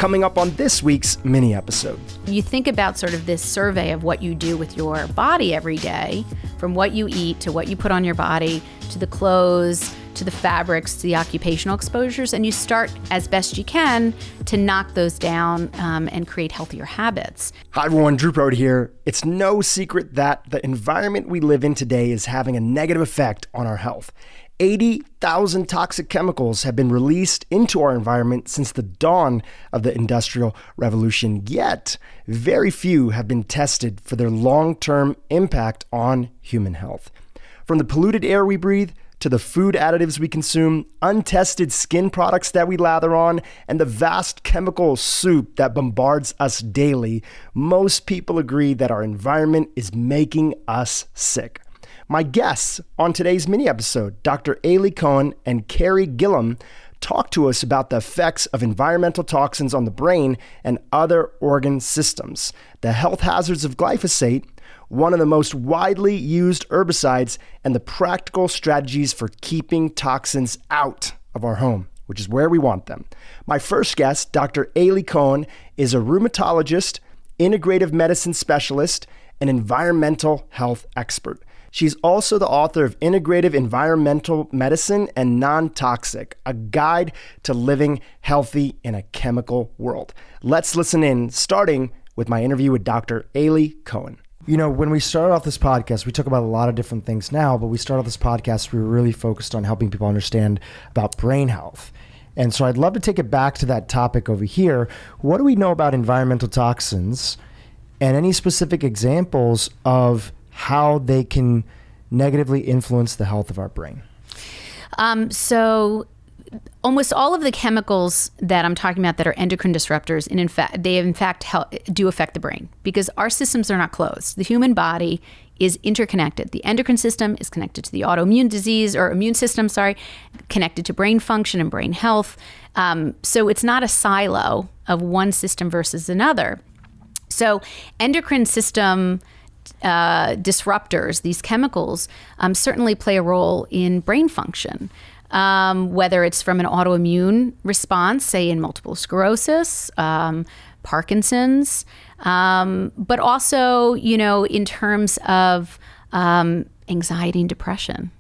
coming up on this week's mini episode. You think about sort of this survey of what you do with your body every day, from what you eat to what you put on your body, to the clothes, to the fabrics, to the occupational exposures, and you start as best you can to knock those down and create healthier habits. Hi everyone, Dhru Purohit here. It's no secret that the environment we live in today is having a negative effect on our health. 80,000 toxic chemicals have been released into our environment since the dawn of the Industrial Revolution, yet very few have been tested for their long-term impact on human health. From the polluted air we breathe, to the food additives we consume, untested skin products that we lather on, and the vast chemical soup that bombards us daily, most people agree that our environment is making us sick. My guests on today's mini episode, Dr. Aly Cohen and Carey Gillam, talk to us about the effects of environmental toxins on the brain and other organ systems, the health hazards of glyphosate, one of the most widely used herbicides, and the practical strategies for keeping toxins out of our home, which is where we want them. My first guest, Dr. Aly Cohen, is a rheumatologist, integrative medicine specialist, and environmental health expert. She's also the author of Integrative Environmental Medicine and Non-Toxic, a guide to living healthy in a chemical world. Let's listen in, starting with my interview with Dr. Aly Cohen. You know, when we started off this podcast, we talk about a lot of different things now, but we started off this podcast, we were really focused on helping people understand about brain health. And so I'd love to take it back to that topic over here. What do we know about environmental toxins and any specific examples of how they can negatively influence the health of our brain? So almost all of the chemicals that I'm talking about that are endocrine disruptors, and they do affect the brain because our systems are not closed. The human body is interconnected. The endocrine system is connected to the autoimmune disease or immune system, connected to brain function and brain health. So it's not a silo of one system versus another. So endocrine system disruptors, these chemicals, certainly play a role in brain function. Whether it's from an autoimmune response, say in multiple sclerosis, Parkinson's, but also, in terms of anxiety and depression.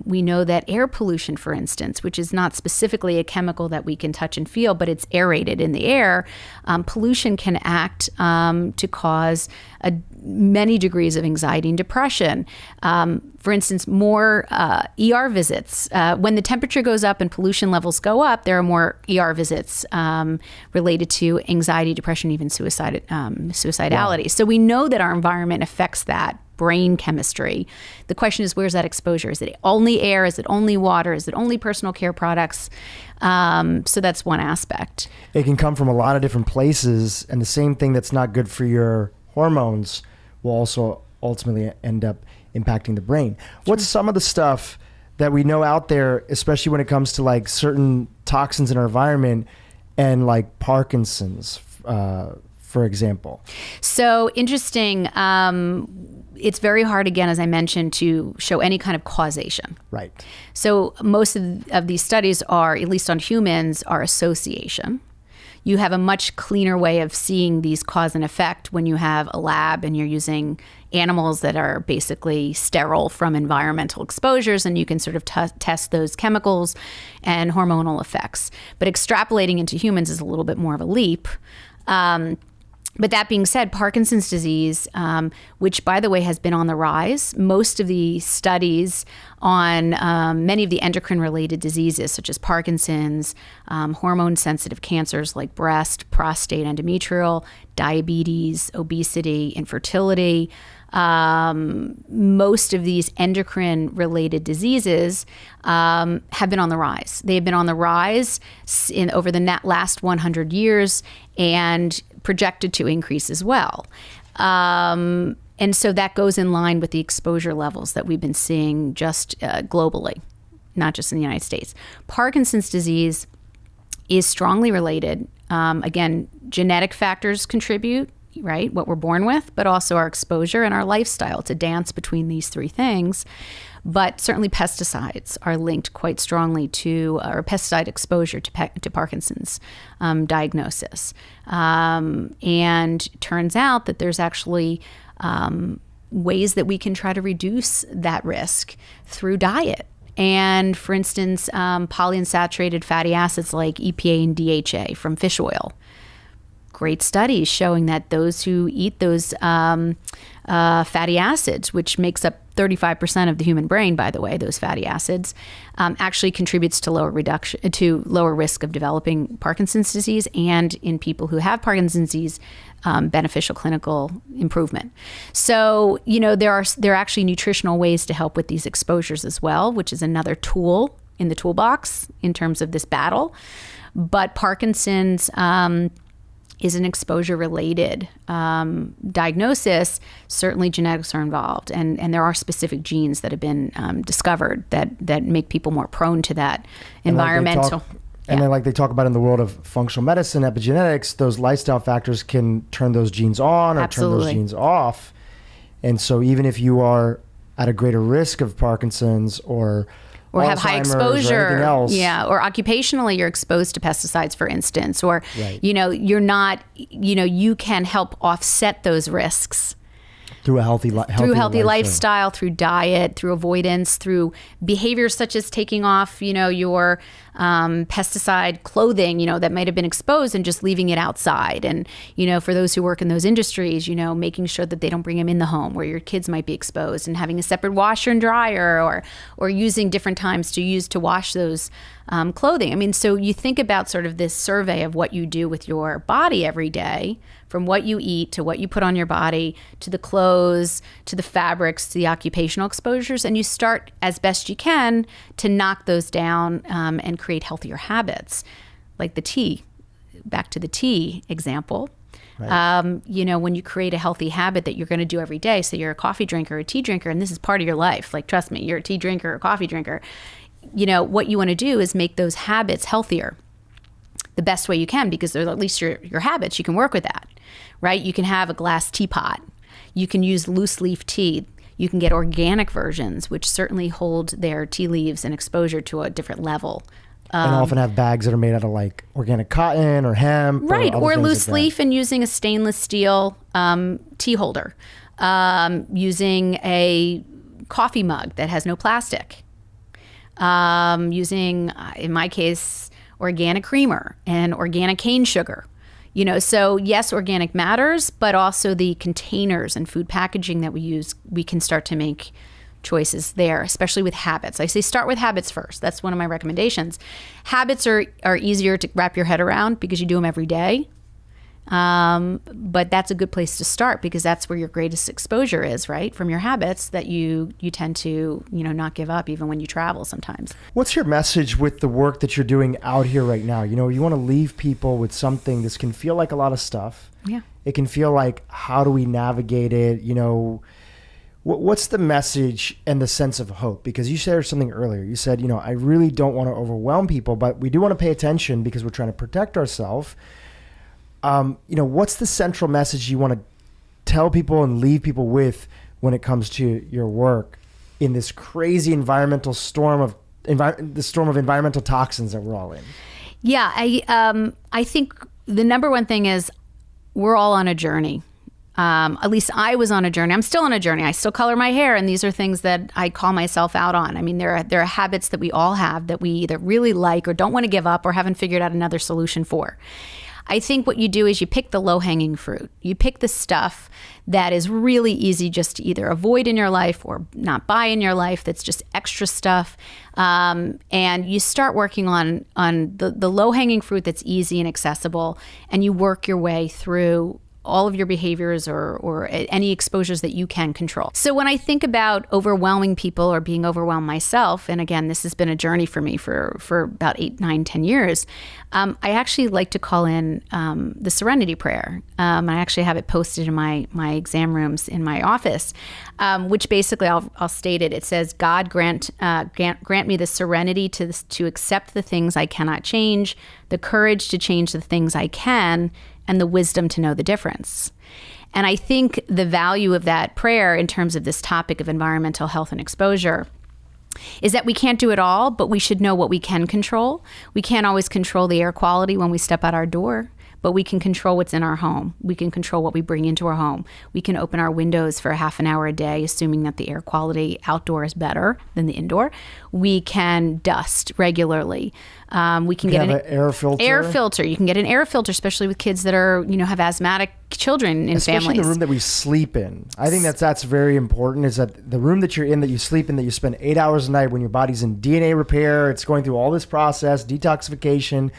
We know that air pollution, for instance, which is not specifically a chemical that we can touch and feel, but it's aerated in the air, pollution can act to cause many degrees of anxiety and depression. For instance, more ER visits. When the temperature goes up and pollution levels go up, there are more ER visits related to anxiety, depression, even suicidality. Wow. So we know that our environment affects that brain chemistry. The question is, where's that exposure? Is it only air? Is it only water? Is it only personal care products? So that's one aspect. It can come from a lot of different places, and the same thing that's not good for your hormones will also ultimately end up impacting the brain. Sure. What's some of the stuff that we know out there, especially when it comes to like certain toxins in our environment and like Parkinson's, for example? So interesting. It's very hard, again, as I mentioned, to show any kind of causation. Right. So most of these studies are, at least on humans, are association. You have a much cleaner way of seeing these cause and effect when you have a lab and you're using animals that are basically sterile from environmental exposures, and you can sort of test those chemicals and hormonal effects. But extrapolating into humans is a little bit more of a leap. But that being said, Parkinson's disease, which, by the way, has been on the rise, most of the studies on many of the endocrine-related diseases, such as Parkinson's, hormone-sensitive cancers like breast, prostate, endometrial, diabetes, obesity, infertility, most of these endocrine-related diseases have been on the rise. They have been on the rise over the last 100 years and projected to increase as well. And so that goes in line with the exposure levels that we've been seeing just globally, not just in the United States. Parkinson's disease is strongly related. Again, genetic factors contribute. right? What we're born with, but also our exposure and our lifestyle. It's a dance between these three things. But certainly pesticides are linked quite strongly to, or pesticide exposure to Parkinson's diagnosis. And turns out that there's actually ways that we can try to reduce that risk through diet. And for instance, polyunsaturated fatty acids like EPA and DHA from fish oil. Great studies showing that those who eat those fatty acids, which makes up 35% of the human brain, by the way, those fatty acids, actually contributes to lower risk of developing Parkinson's disease, and in people who have Parkinson's disease, beneficial clinical improvement. So, there are actually nutritional ways to help with these exposures as well, which is another tool in the toolbox in terms of this battle. But Parkinson's is an exposure-related diagnosis. Certainly genetics are involved, and there are specific genes that have been discovered that make people more prone to that environmental. And then, like they talk about in the world of functional medicine, epigenetics, those lifestyle factors can turn those genes on or Absolutely. turn those genes off. And so even if you are at a greater risk of Parkinson's or have high exposure, else. or occupationally you're exposed to pesticides, for instance, or Right. you're not, you can help offset those risks through a healthy lifestyle, through diet, through avoidance, through behaviors such as taking off, your pesticide clothing, that might have been exposed, and just leaving it outside. And, for those who work in those industries, making sure that they don't bring them in the home where your kids might be exposed, and having a separate washer and dryer, or using different times to wash those clothing. I mean, so you think about sort of this survey of what you do with your body every day, from what you eat to what you put on your body, to the clothes, to the fabrics, to the occupational exposures, and you start as best you can to knock those down and create healthier habits, like the tea. Back to the tea example. Right. When you create a healthy habit that you're going to do every day, so you're a coffee drinker, a tea drinker, and this is part of your life. Like, trust me, you're a tea drinker, a coffee drinker. What you want to do is make those habits healthier the best way you can, because they're at least your habits. You can work with that, right? You can have a glass teapot. You can use loose leaf tea. You can get organic versions, which certainly hold their tea leaves and exposure to a different level. And often have bags that are made out of like organic cotton or hemp. Right, or loose like leaf, and using a stainless steel tea holder. Using a coffee mug that has no plastic. Using, in my case, organic creamer and organic cane sugar. So yes, organic matters, but also the containers and food packaging that we use, we can start to make choices there, especially with habits. I say start with habits first. That's one of my recommendations. Habits are easier to wrap your head around because you do them every day. But that's a good place to start, because that's where your greatest exposure is, right? From your habits that you tend to, not give up even when you travel sometimes. What's your message with the work that you're doing out here right now? You want to leave people with something. This can feel like a lot of stuff. Yeah. It can feel like, how do we navigate it? What's the message and the sense of hope? Because you shared something earlier. You said, I really don't want to overwhelm people, but we do want to pay attention because we're trying to protect ourselves. What's the central message you want to tell people and leave people with when it comes to your work in this crazy environmental storm of environmental toxins that we're all in? Yeah, I think the number one thing is we're all on a journey. At least I was on a journey. I'm still on a journey. I still color my hair, and these are things that I call myself out on. I mean, there are habits that we all have that we either really like or don't want to give up or haven't figured out another solution for. I think what you do is you pick the low-hanging fruit. You pick the stuff that is really easy just to either avoid in your life or not buy in your life, that's just extra stuff. And you start working on the low-hanging fruit that's easy and accessible, and you work your way through all of your behaviors or any exposures that you can control. So when I think about overwhelming people or being overwhelmed myself, and again, this has been a journey for me for about 8, 9, 10 years, I actually like to call in the Serenity Prayer. I actually have it posted in my exam rooms in my office, which basically I'll state it. It says, God grant me the serenity to accept the things I cannot change, the courage to change the things I can, and the wisdom to know the difference. And I think the value of that prayer in terms of this topic of environmental health and exposure is that we can't do it all, but we should know what we can control. We can't always control the air quality when we step out our door, but we can control what's in our home. We can control what we bring into our home. We can open our windows for half an hour a day, assuming that the air quality outdoor is better than the indoor. We can dust regularly. We can get an air filter. Air filter. You can get an air filter, especially with kids that are, have asthmatic children in Especially families. the room that we sleep in. I think that's very important, is that the room that you're in, that you sleep in, that you spend 8 hours a night when your body's in DNA repair, it's going through all this process, detoxification.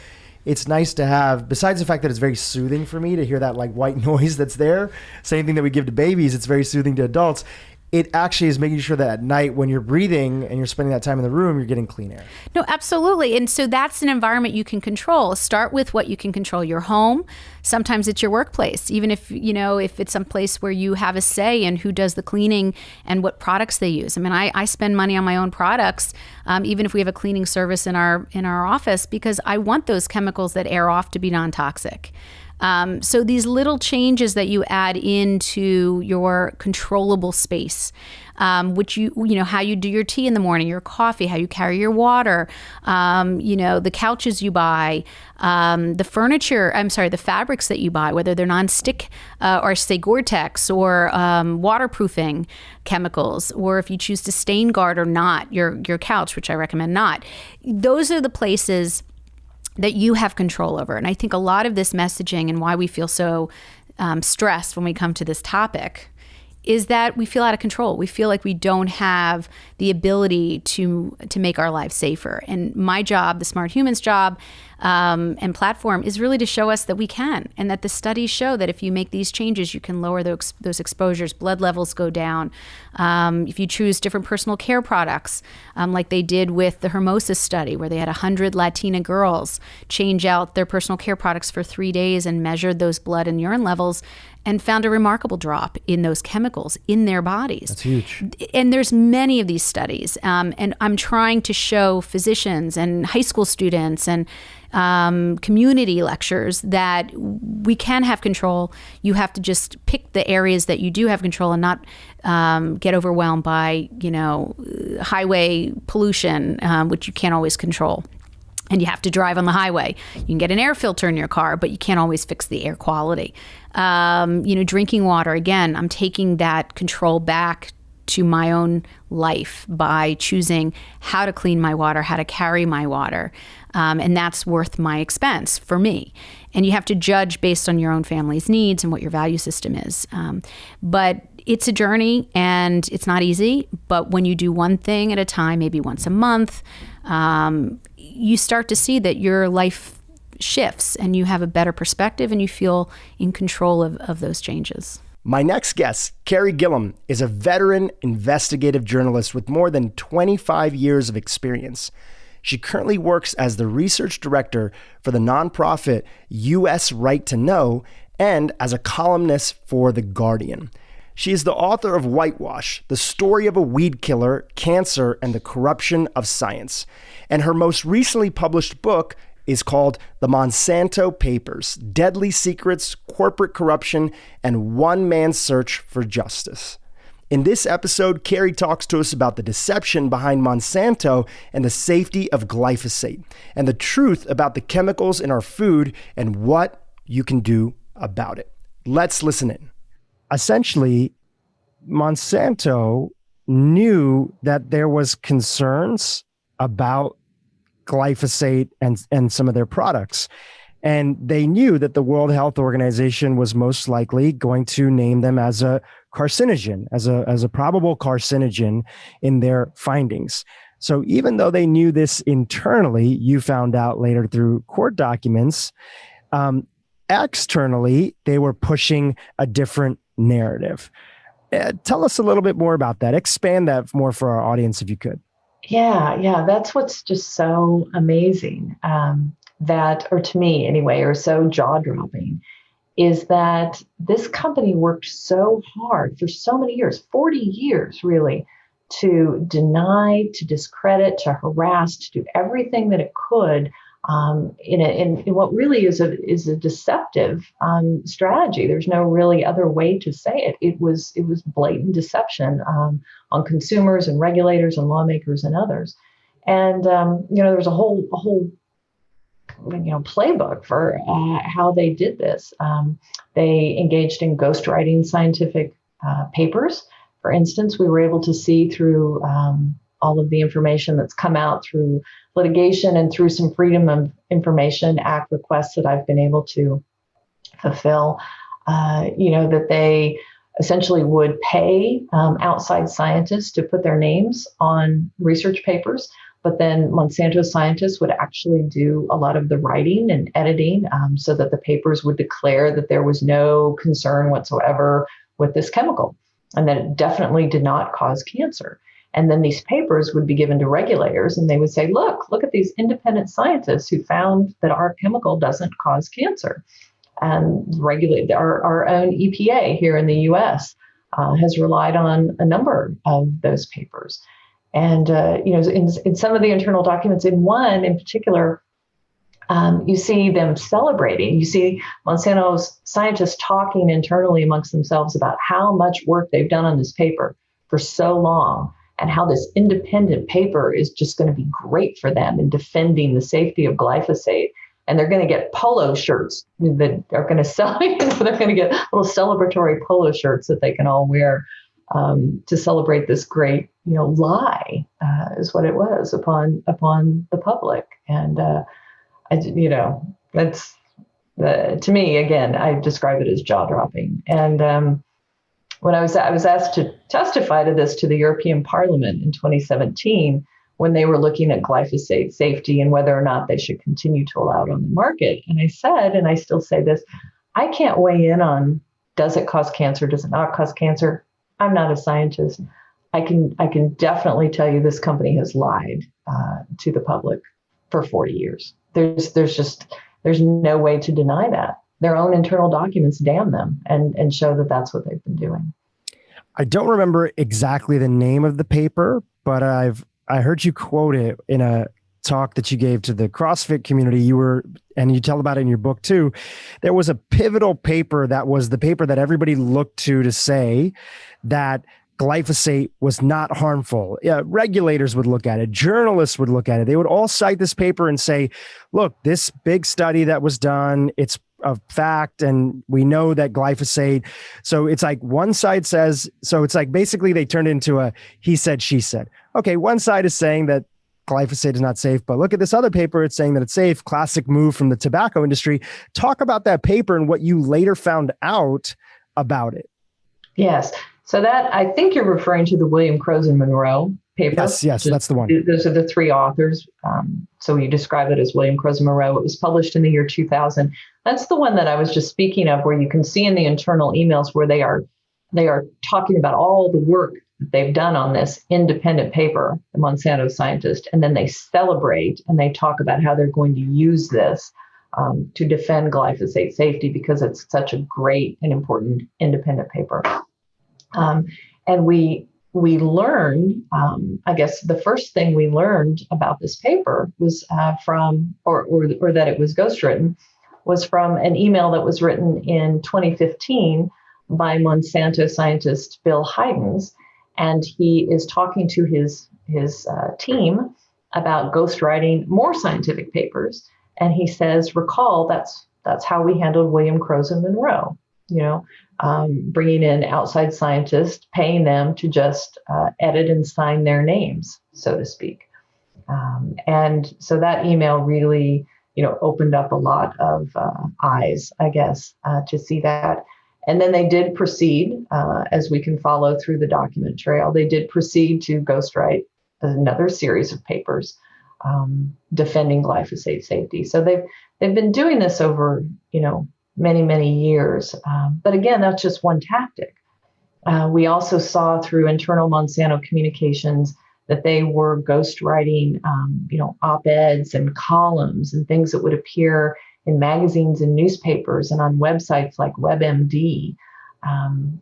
It's nice to have, besides the fact that it's very soothing for me to hear that like white noise that's there, same thing that we give to babies, it's very soothing to adults. It actually is making sure that at night when you're breathing and you're spending that time in the room, you're getting clean air. No, absolutely. And so that's an environment you can control. Start with what you can control, your home. Sometimes it's your workplace, even if it's some place where you have a say in who does the cleaning and what products they use. I mean, I spend money on my own products, even if we have a cleaning service in our office, because I want those chemicals that air off to be non-toxic. So these little changes that you add into your controllable space, which how you do your tea in the morning, your coffee, how you carry your water, the couches you buy, the fabrics that you buy, whether they're non-stick or say Gore-Tex or waterproofing chemicals, or if you choose to stain guard or not your couch, which I recommend not. Those are the places that you have control over. And I think a lot of this messaging and why we feel so stressed when we come to this topic is that we feel out of control. We feel like we don't have the ability to make our lives safer. And my job, the Smart Humans job, and platform is really to show us that we can, and that the studies show that if you make these changes, you can lower those exposures, blood levels go down. If you choose different personal care products, like they did with the Hermosa study, where they had 100 Latina girls change out their personal care products for 3 days and measured those blood and urine levels, and found a remarkable drop in those chemicals in their bodies. That's huge. And there's many of these studies. And I'm trying to show physicians and high school students and community lectures that we can have control. You have to just pick the areas that you do have control and not get overwhelmed by, highway pollution, which you can't always control. And you have to drive on the highway. You can get an air filter in your car, but you can't always fix the air quality. Drinking water, again, I'm taking that control back to my own life by choosing how to clean my water, how to carry my water. And that's worth my expense for me. And you have to judge based on your own family's needs and what your value system is. But it's a journey and it's not easy. But when you do one thing at a time, maybe once a month, you start to see that your life shifts and you have a better perspective and you feel in control of those changes. My next guest, Carey Gillam, is a veteran investigative journalist with more than 25 years of experience. She currently works as the research director for the nonprofit U.S. Right to Know and as a columnist for The Guardian. She is the author of Whitewash, the story of a weed killer, cancer, and the corruption of science. And her most recently published book is called The Monsanto Papers: Deadly Secrets, Corporate Corruption, and One Man's Search for Justice. In this episode, Carey talks to us about the deception behind Monsanto and the safety of glyphosate, and the truth about the chemicals in our food and what you can do about it. Let's listen in. Essentially, Monsanto knew that there was concerns about glyphosate and some of their products. And they knew that the World Health Organization was most likely going to name them as a carcinogen, as a probable carcinogen in their findings. So even though they knew this internally, you found out later through court documents, externally, they were pushing a different narrative. Tell us a little bit more about that. Expand that more for our audience, if you could. Yeah. That's what's just so amazing, or to me anyway, or so jaw-dropping, is that this company worked so hard for so many years, 40 years really, to deny, to discredit, to harass, to do everything that it could in what really is a deceptive strategy. There's no really other way to say it. It was blatant deception on consumers and regulators and lawmakers and others. And there's a whole playbook for how they did this. They engaged in ghostwriting scientific papers. For instance, we were able to see through all of the information that's come out through litigation and through some Freedom of Information Act requests that I've been able to fulfill, that they essentially would pay outside scientists to put their names on research papers, but then Monsanto scientists would actually do a lot of the writing and editing so that the papers would declare that there was no concern whatsoever with this chemical and that it definitely did not cause cancer. And then these papers would be given to regulators and they would say, look at these independent scientists who found that our chemical doesn't cause cancer. And regulate our own EPA here in the US has relied on a number of those papers. And, in some of the internal documents, in one in particular, you see them celebrating. You see Monsanto's scientists talking internally amongst themselves about how much work they've done on this paper for so long, and how this independent paper is just going to be great for them in defending the safety of glyphosate. And they're going to get polo shirts that are going to sell. They're going to get little celebratory polo shirts that they can all wear to celebrate this great, lie is what it was upon the public. And that's to me, again, I describe it as jaw dropping. And when I was asked to testify to this to the European Parliament in 2017, when they were looking at glyphosate safety and whether or not they should continue to allow it on the market. And I said, and I still say this, I can't weigh in on, does it cause cancer? Does it not cause cancer? I'm not a scientist. I can definitely tell you this company has lied to the public for 40 years. There's no way to deny that. Their own internal documents damn them and show that that's what they've been doing. I don't remember exactly the name of the paper, but I heard you quote it in a talk that you gave to the CrossFit community. And you tell about it in your book too. There was a pivotal paper that was the paper that everybody looked to say that glyphosate was not harmful. Regulators would look at it. Journalists would look at it. They would all cite this paper and say, look, this big study that was done, it's a fact, and we know that glyphosate. So it's like one side says, so it's like basically they turned into a he said, she said. Okay, one side is saying that glyphosate is not safe, but look at this other paper, it's saying that it's safe. Classic move from the tobacco industry. Talk about that paper and what you later found out about it. Yes. So that, I think you're referring to the William Crozen Monroe paper. Yes, that's the one. Those are the three authors. So you describe it as William Crozen Monroe. It was published in the year 2000. That's the one that I was just speaking of, where you can see in the internal emails where they are talking about all the work that they've done on this independent paper, the Monsanto scientist, and then they celebrate and they talk about how they're going to use this to defend glyphosate safety because it's such a great and important independent paper. And we learned, I guess the first thing we learned about this paper was from, or that it was ghostwritten, was from an email that was written in 2015 by Monsanto scientist Bill Heidens. And he is talking to his team about ghostwriting more scientific papers. And he says, recall, that's how we handled William Crozen Monroe, bringing in outside scientists, paying them to just edit and sign their names, so to speak. And so that email really, opened up a lot of eyes, I guess, to see that. And then they did proceed, as we can follow through the document trail, they did proceed to ghostwrite another series of papers defending glyphosate safety. So they've been doing this over, many, many years. But again, that's just one tactic. We also saw through internal Monsanto communications that they were ghostwriting, op-eds and columns and things that would appear in magazines and newspapers and on websites like WebMD.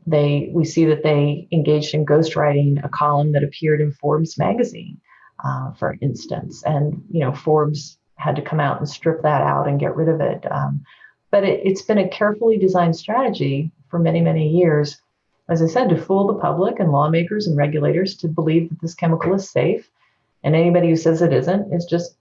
We see that they engaged in ghostwriting a column that appeared in Forbes magazine, for instance. And, Forbes had to come out and strip that out and get rid of it. But it's been a carefully designed strategy for many, many years, as I said, to fool the public and lawmakers and regulators to believe that this chemical is safe. And anybody who says it isn't is just,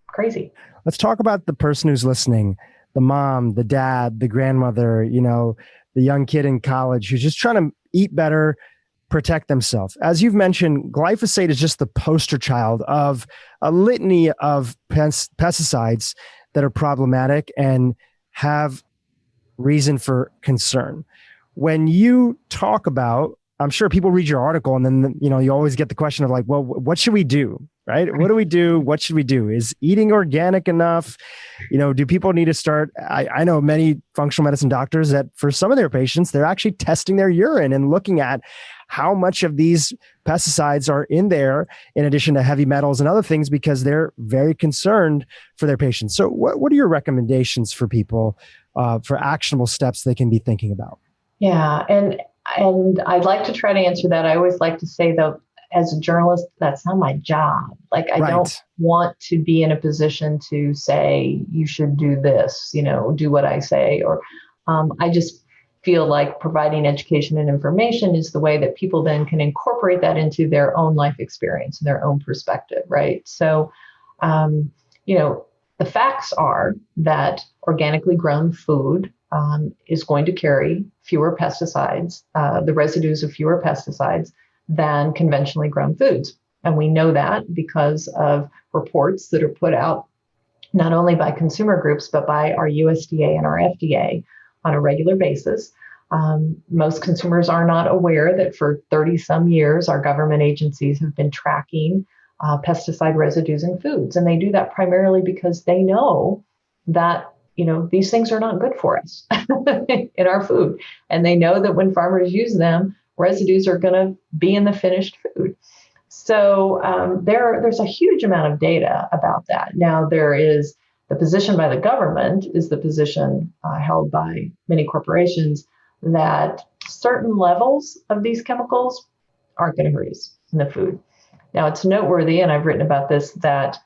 crazy. Let's talk about the person who's listening, the mom, the dad, the grandmother, the young kid in college who's just trying to eat better, protect themselves. As you've mentioned, glyphosate is just the poster child of a litany of pesticides that are problematic and have reason for concern. When you talk about, I'm sure people read your article and then, you always get the question of like, well, what should we do? Right? What do we do? What should we do? Is eating organic enough? Do people need to start? I know many functional medicine doctors that for some of their patients, they're actually testing their urine and looking at how much of these pesticides are in there, in addition to heavy metals and other things, because they're very concerned for their patients. So what are your recommendations for people for actionable steps they can be thinking about? Yeah. And I'd like to try to answer that. I always like to say, though, as a journalist, that's not my job. Like, I don't want to be in a position to say, you should do this, do what I say, or I just feel like providing education and information is the way that people then can incorporate that into their own life experience and their own perspective, right? So, the facts are that organically grown food is going to carry fewer pesticides, the residues of fewer pesticides than conventionally grown foods. And we know that because of reports that are put out not only by consumer groups, but by our USDA and our FDA on a regular basis. Most consumers are not aware that for 30 some years, our government agencies have been tracking pesticide residues in foods. And they do that primarily because they know that, these things are not good for us in our food. And they know that when farmers use them, residues are going to be in the finished food. So there's a huge amount of data about that. Now, there is the position by the government is the position held by many corporations that certain levels of these chemicals aren't going to hurt us in the food. Now, it's noteworthy, and I've written about this, that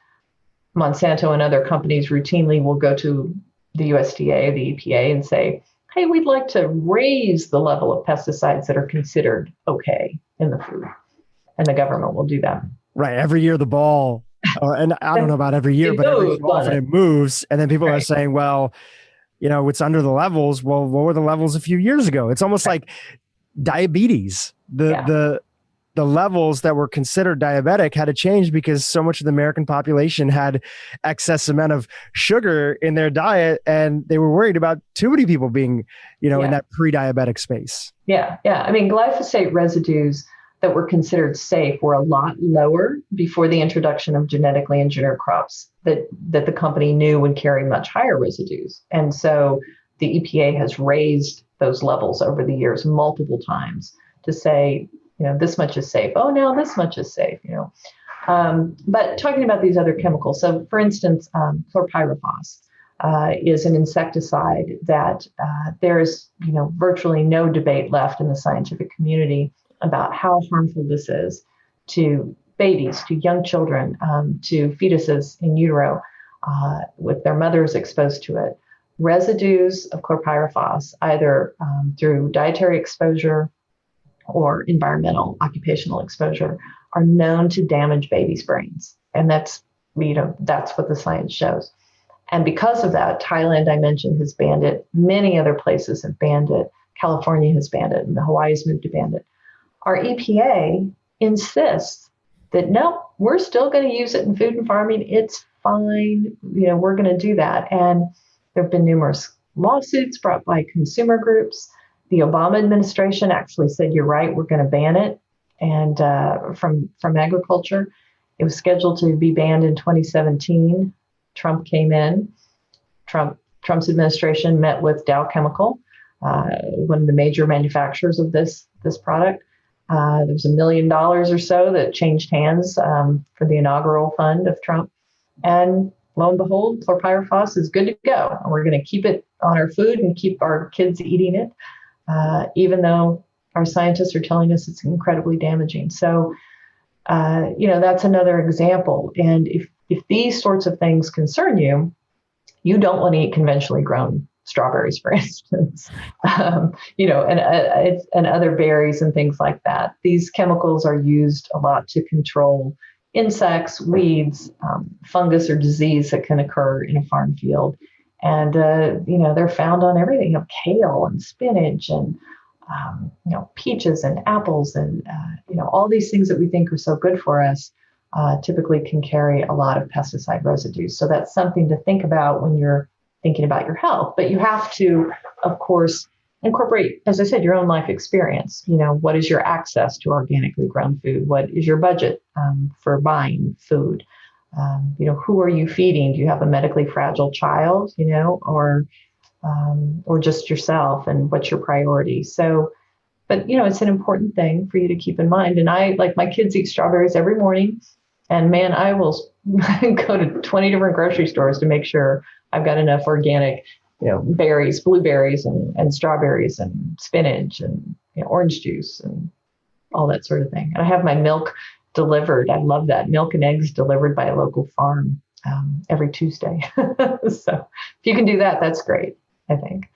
Monsanto and other companies routinely will go to the USDA, the EPA, and say, hey, we'd like to raise the level of pesticides that are considered okay in the food. And the government will do that. Right. Every year the ball, and I don't know about every year, but every so often it moves. And then people are saying, well, it's under the levels. Well, what were the levels a few years ago? It's almost like diabetes. The levels that were considered diabetic had to change because so much of the American population had excess amount of sugar in their diet, and they were worried about too many people being, in that pre-diabetic space. Yeah. I mean, glyphosate residues that were considered safe were a lot lower before the introduction of genetically engineered crops that the company knew would carry much higher residues. And so the EPA has raised those levels over the years multiple times to say, this much is safe. Oh, now this much is safe, But talking about these other chemicals, so for instance, chlorpyrifos is an insecticide that there is, virtually no debate left in the scientific community about how harmful this is to babies, to young children, to fetuses in utero with their mothers exposed to it. Residues of chlorpyrifos, either through dietary exposure or environmental occupational exposure, are known to damage babies' brains. And that's what the science shows. And because of that, Thailand, I mentioned, has banned it. Many other places have banned it. California has banned it, and Hawaii has moved to ban it. Our EPA insists that, no, we're still going to use it in food and farming. It's fine. We're going to do that. And there have been numerous lawsuits brought by consumer groups. The Obama administration actually said, you're right, we're going to ban it. And from agriculture, it was scheduled to be banned in 2017. Trump came in. Trump's administration met with Dow Chemical, one of the major manufacturers of this product. There was $1 million or so that changed hands for the inaugural fund of Trump. And lo and behold, chlorpyrifos is good to go. And we're going to keep it on our food and keep our kids eating it, even though our scientists are telling us it's incredibly damaging. So, that's another example. And if these sorts of things concern you, you don't want to eat conventionally grown strawberries, for instance, and other berries and things like that. These chemicals are used a lot to control insects, weeds, fungus, or disease that can occur in a farm field. And, they're found on everything, kale and spinach and, peaches and apples and, all these things that we think are so good for us typically can carry a lot of pesticide residues. So that's something to think about when you're thinking about your health. But you have to, of course, incorporate, as I said, your own life experience. What is your access to organically grown food? What is your budget for buying food? Who are you feeding? Do you have a medically fragile child, or just yourself, and what's your priority? So, but, it's an important thing for you to keep in mind. And my kids eat strawberries every morning, and man, I will go to 20 different grocery stores to make sure I've got enough organic, berries, blueberries and strawberries and spinach and orange juice and all that sort of thing. And I have my milk delivered. I love that. Milk and eggs delivered by a local farm every Tuesday. So if you can do that, that's great, I think.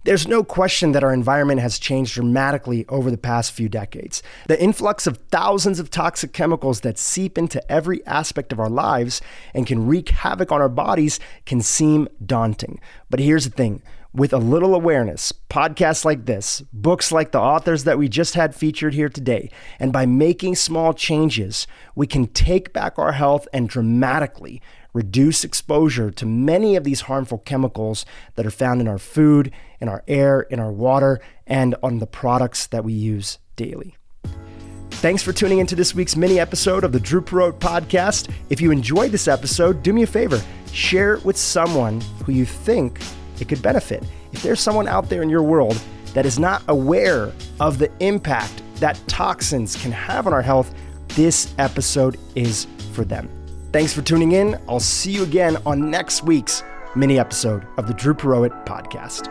There's no question that our environment has changed dramatically over the past few decades. The influx of thousands of toxic chemicals that seep into every aspect of our lives and can wreak havoc on our bodies can seem daunting. But here's the thing. With a little awareness, podcasts like this, books like the authors that we just had featured here today, and by making small changes, we can take back our health and dramatically reduce exposure to many of these harmful chemicals that are found in our food, in our air, in our water, and on the products that we use daily. Thanks for tuning into this week's mini episode of the Dhru Purohit podcast. If you enjoyed this episode, do me a favor, share it with someone who you think it could benefit. If there's someone out there in your world that is not aware of the impact that toxins can have on our health, this episode is for them. Thanks for tuning in. I'll see you again on next week's mini episode of the Dhru Purohit podcast.